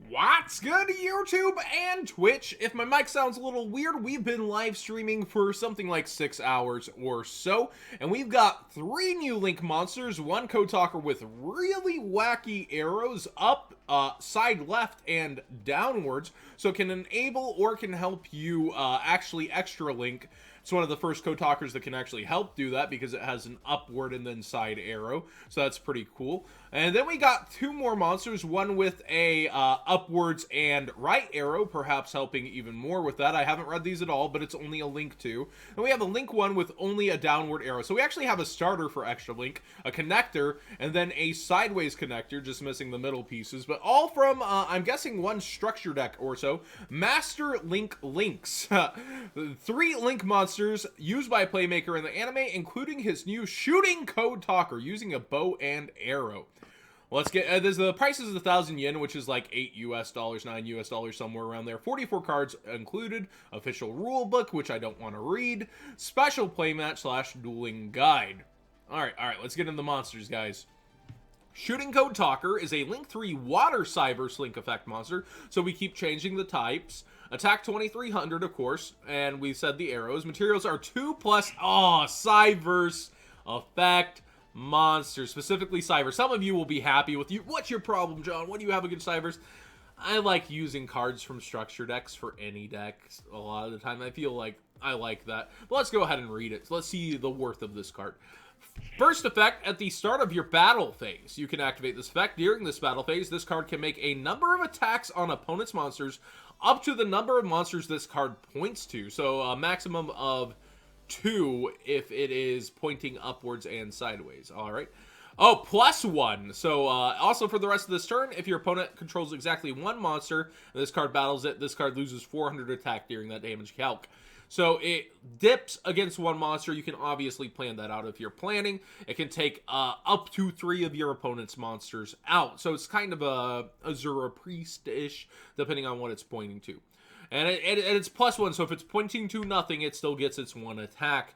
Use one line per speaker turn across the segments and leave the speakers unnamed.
What's good, YouTube and Twitch? If my mic sounds a little weird, we've been live streaming for something like 6 hours or so, and we've got 3 new Link monsters, one Code Talker with really wacky arrows up, side left, and downwards, so it can enable or can help you actually extra link. It's one of the first Code Talkers that can actually help do that because it has an upward and then side arrow, so that's pretty cool. And then we got 2 more monsters, one with a upwards and right arrow, perhaps helping even more with that. I haven't read these at all, but it's only a Link 2. And we have a Link 1 with only a downward arrow. So we actually have a starter for extra Link, a connector, and then a sideways connector, just missing the middle pieces. But all from, I'm guessing, one structure deck or so. Master Link Links. 3 Link monsters used by Playmaker in the anime, including his new ShootingCode Talker, using a bow and arrow. Let's get, the price is 1,000 yen, which is like $8 US, $9 US, somewhere around there. 44 cards included, official rule book, which I don't want to read, special playmatch / dueling guide. Alright, let's get into the monsters, guys. ShootingCode Talker is a Link 3 Water Cyberse Link Effect monster, so we keep changing the types. Attack 2300, of course, and we said the arrows. Materials are 2+, Cyberse Effect monster, specifically Cyberse. Some of you will be happy with you. What's your problem, John? What do you have against Cyberse? I like using cards from structure decks for any decks a lot of the time. I feel like I like that. But let's go ahead and read it. So let's see the worth of this card. First effect, at the start of your battle phase. You can activate this effect. During this battle phase, this card can make a number of attacks on opponent's monsters up to the number of monsters this card points to. So a maximum of 2 if it is pointing upwards and sideways. All right. Oh, +1. So also for the rest of this turn, if your opponent controls exactly 1 monster and this card battles it, this card loses 400 attack during that damage calc. So it dips against 1 monster. You can obviously plan that out if you're planning. It can take up to 3 of your opponent's monsters out. So it's kind of a Azura Priest-ish, depending on what it's pointing to. And it's +1, so if it's pointing to nothing, it still gets its 1 attack.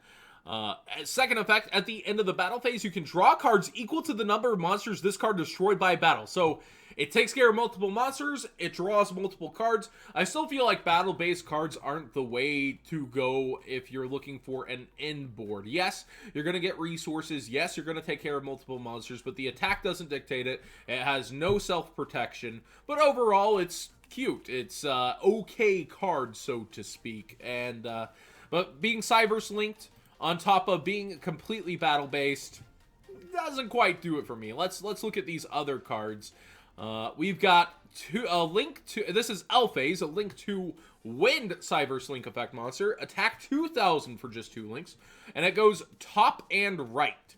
Second effect, at the end of the battle phase, you can draw cards equal to the number of monsters this card destroyed by battle. So it takes care of multiple monsters, it draws multiple cards. I still feel like battle-based cards aren't the way to go if you're looking for an end board. Yes, you're going to get resources. Yes, you're going to take care of multiple monsters, but the attack doesn't dictate it. It has no self-protection. But overall, it's cute. It's okay card, so to speak. And but being Cyberse linked on top of being completely battle based doesn't quite do it for me. Let's look at these other cards. We've got a Link to, this is L-Phase, a Link to Wind Cyberse Link Effect monster. Attack 2,000 for just 2 links, and it goes top and right.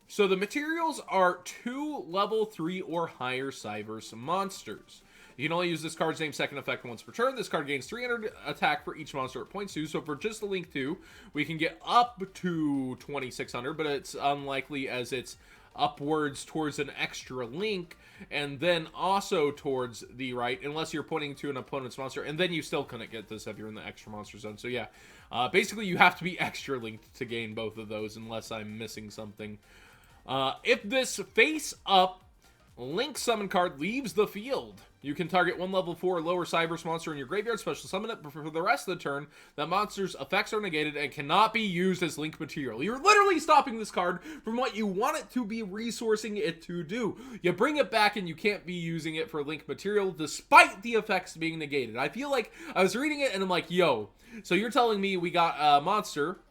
So the materials are 2 level 3 or higher Cyberse monsters. You can only use this card's name second effect once per turn. This card gains 300 attack for each monster it points to. So for just the Link 2, we can get up to 2,600, but it's unlikely as it's upwards towards an extra link, and then also towards the right, unless you're pointing to an opponent's monster, and then you still couldn't get this if you're in the extra monster zone. So yeah, basically you have to be extra linked to gain both of those, unless I'm missing something. If this face-up Link summon card leaves the field, you can target 1 level 4 or lower Cyberse monster in your graveyard, special summon it, but for the rest of the turn, that monster's effects are negated and cannot be used as Link material. You're literally stopping this card from what you want it to be resourcing it to do. You bring it back and you can't be using it for Link material despite the effects being negated. I feel like I was reading it and I'm like, yo, so you're telling me we got a monster,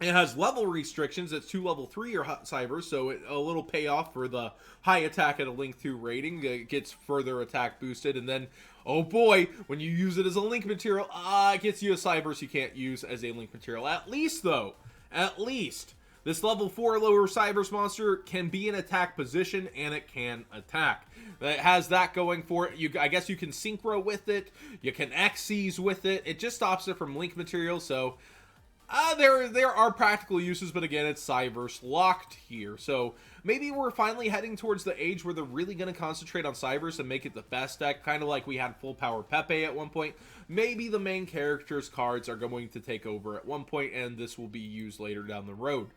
it has level restrictions. It's 2 level 3 or Cyberse, so a little payoff for the high attack at a Link 2 rating. It gets further attack boosted, and then, oh boy, when you use it as a Link material, it gets you a Cyberse you can't use as a Link material. At least, though, this level 4 lower Cyberse monster can be in attack position, and it can attack. It has that going for it. I guess you can Synchro with it. You can Xyz with it. It just stops it from Link material, so there are practical uses, but again, it's Cyberse locked here. So maybe we're finally heading towards the age where they're really going to concentrate on Cyberse and make it the best deck, kind of like we had Full Power Pepe at one point. Maybe the main character's cards are going to take over at one point, and this will be used later down the road.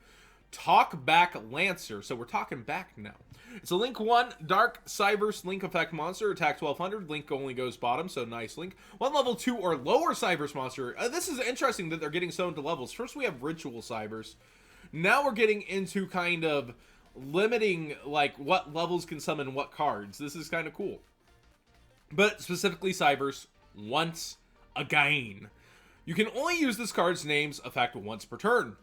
Talk Back Lancer. So we're talking back now. It's a Link 1 Dark Cyberse Link Effect monster. Attack 1200. Link only goes bottom, so nice Link. 1 level 2 or lower Cyberse monster. This is interesting that they're getting so into levels. First we have Ritual Cyberse. Now we're getting into kind of limiting like what levels can summon what cards. This is kind of cool. But specifically Cyberse once again. You can only use this card's name's effect once per turn.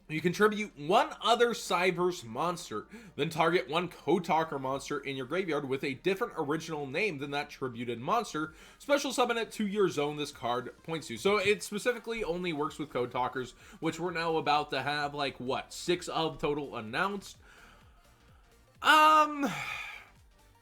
You contribute 1 other Cyberse monster, then target 1 Code Talker monster in your graveyard with a different original name than that tributed monster. Special summon it to your zone this card points to. So it specifically only works with Code Talkers, which we're now about to have, like, what, 6 of total announced?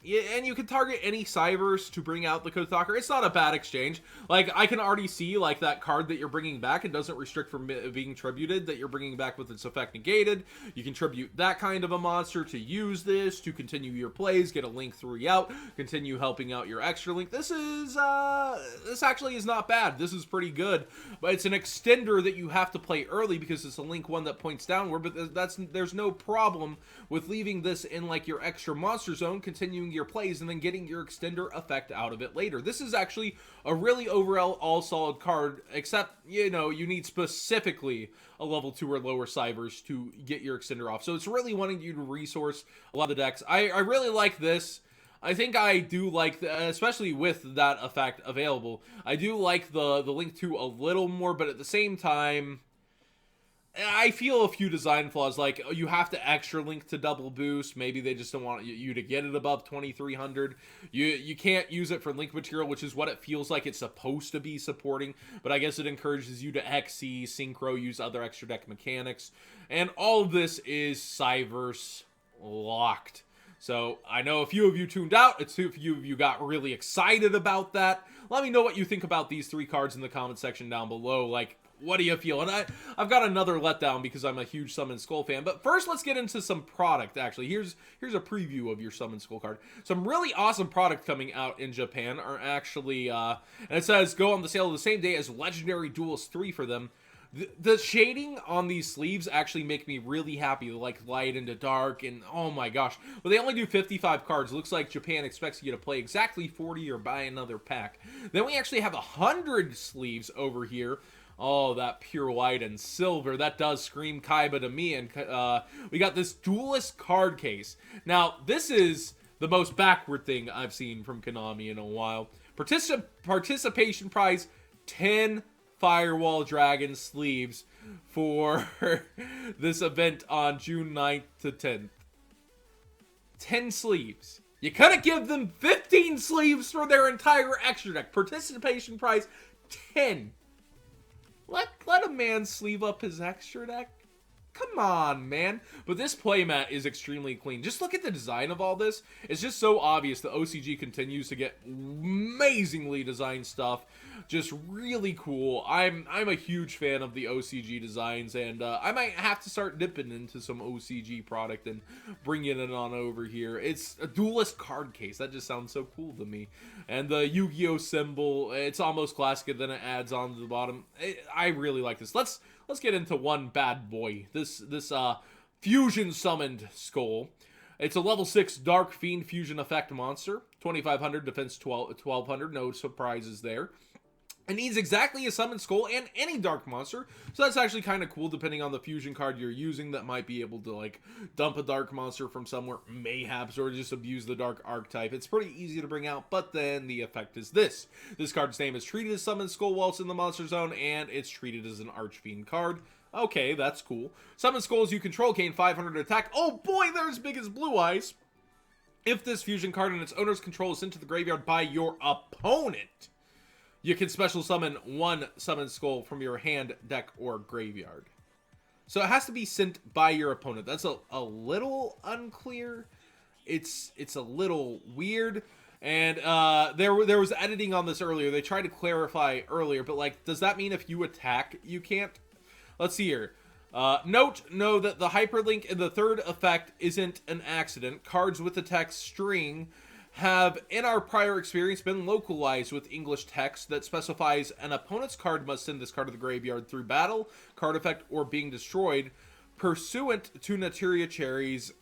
Yeah, and you can target any Cyberse to bring out the Code Talker. It's not a bad exchange. Like, I can already see, like, that card that you're bringing back. It doesn't restrict from being tributed, that you're bringing back with its effect negated. You can tribute that kind of a monster to use this, to continue your plays, get a Link 3 out, continue helping out your extra Link. This actually is not bad. This is pretty good. But it's an extender that you have to play early because it's a Link 1 that points downward, but there's no problem with leaving this in, like, your extra monster zone, continuing your plays, and then getting your extender effect out of it later. This is actually a really overall all-solid card, except, you know, you need specifically a level 2 or lower Cyberse to get your extender off. So it's really wanting you to resource a lot of the decks. I really like this. I think I do like, especially with that effect available, I do like the Link 2 a little more, but at the same time, I feel a few design flaws, like you have to extra Link to double boost. Maybe they just don't want you to get it above 2300. You can't use it for Link material, which is what it feels like it's supposed to be supporting, but I guess it encourages you to XC, Synchro, use other extra deck mechanics, and all of this is Cyberse locked. So I know a few of you tuned out, a few of you got really excited about that. Let me know what you think about these 3 cards in the comment section down below. Like, what do you feel? And I've got another letdown because I'm a huge Summon Skull fan. But first, let's get into some product, actually. Here's a preview of your Summon Skull card. Some really awesome product coming out in Japan are actually, and it says, go on the sale the same day as Legendary Duelist 3 for them. The shading on these sleeves actually make me really happy, like light into dark, and oh my gosh. But they only do 55 cards. Looks like Japan expects you to play exactly 40 or buy another pack. Then we actually have 100 sleeves over here. Oh, that pure white and silver. That does scream Kaiba to me. And we got this Duelist card case. Now, this is the most backward thing I've seen from Konami in a while. Participation prize, 10 Firewall Dragon sleeves for this event on June 9th to 10th. 10 sleeves. You could have given them 15 sleeves for their entire extra deck. Participation prize, 10. Let a man sleeve up his extra deck. Come on, man. But this playmat is extremely clean. Just look at the design of all this. It's just so obvious that OCG continues to get amazingly designed stuff. Just really cool. I'm a huge fan of the OCG designs, and I might have to start dipping into some OCG product and bringing it on over here. It's a Duelist card case. That just sounds so cool to me. And the Yu-Gi-Oh symbol, it's almost classic, and then it adds on to the bottom. I really like this. Let's get into one bad boy. This fusion summoned skull. It's a level 6 Dark Fiend fusion effect monster. 2500 defense 1200. No surprises there. It needs exactly a Summon Skull and any Dark Monster, so that's actually kind of cool depending on the fusion card you're using that might be able to, like, dump a Dark Monster from somewhere, mayhaps, or just abuse the Dark Archetype. It's pretty easy to bring out, but then the effect is this. This card's name is treated as Summon Skull while it's in the Monster Zone, and it's treated as an Archfiend card. Okay, that's cool. Summon Skulls you control gain 500 attack. Oh boy, they're as big as Blue Eyes. If this fusion card and its owner's control is sent to the graveyard by your opponent, you can special summon 1 Summon Skull from your hand, deck, or graveyard. So it has to be sent by your opponent. That's a little unclear. It's a little weird. And there was editing on this earlier. They tried to clarify earlier, but, like, does that mean if you attack, you can't? Let's see here. Know that the hyperlink in the third effect isn't an accident. Cards with the text string have, in our prior experience, been localized with English text that specifies an opponent's card must send this card to the graveyard through battle, card effect, or being destroyed pursuant to Natura Cherries,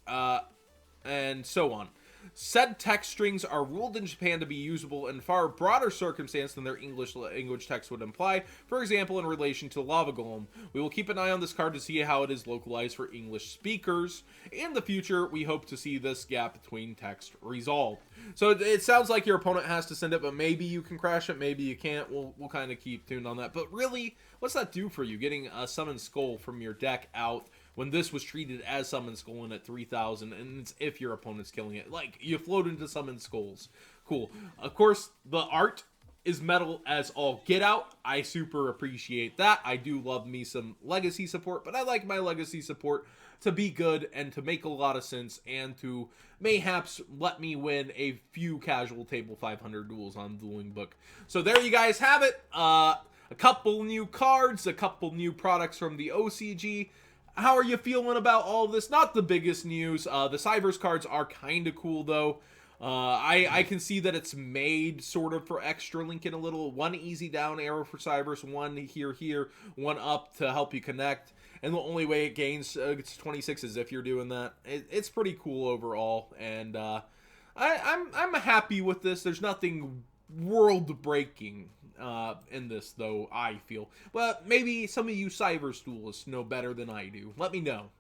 and so on. Said text strings are ruled in Japan to be usable in far broader circumstance than their English language text would imply, for example in relation to Lava Golem. We will keep an eye on this card to see how it is localized for English speakers. In the future, we hope to see this gap between text resolved. So it sounds like your opponent has to send it, but maybe you can crash it, maybe you can't. We'll kind of keep tuned on that. But really, what's that do for you, getting a Summon Skull from your deck out when this was treated as Summon Skull in at 3,000, and it's if your opponent's killing it? Like, you float into Summon Skulls. Cool. Of course, the art is metal as all get out. I super appreciate that. I do love me some legacy support, but I like my legacy support to be good and to make a lot of sense and to mayhaps let me win a few casual table 500 duels on Dueling Book. So there you guys have it. A couple new cards, a couple new products from the OCG. How are you feeling about all of this? Not the biggest news. The Cyberse cards are kind of cool, though. I can see that it's made sort of for extra Lincoln a little. One easy down arrow for Cyberse, one here, one up to help you connect. And the only way it gains gets 26 is if you're doing that. It's pretty cool overall, and I'm happy with this. There's nothing world-breaking in this, though, I feel. But maybe some of you Cyberse duelists know better than I do. Let me know.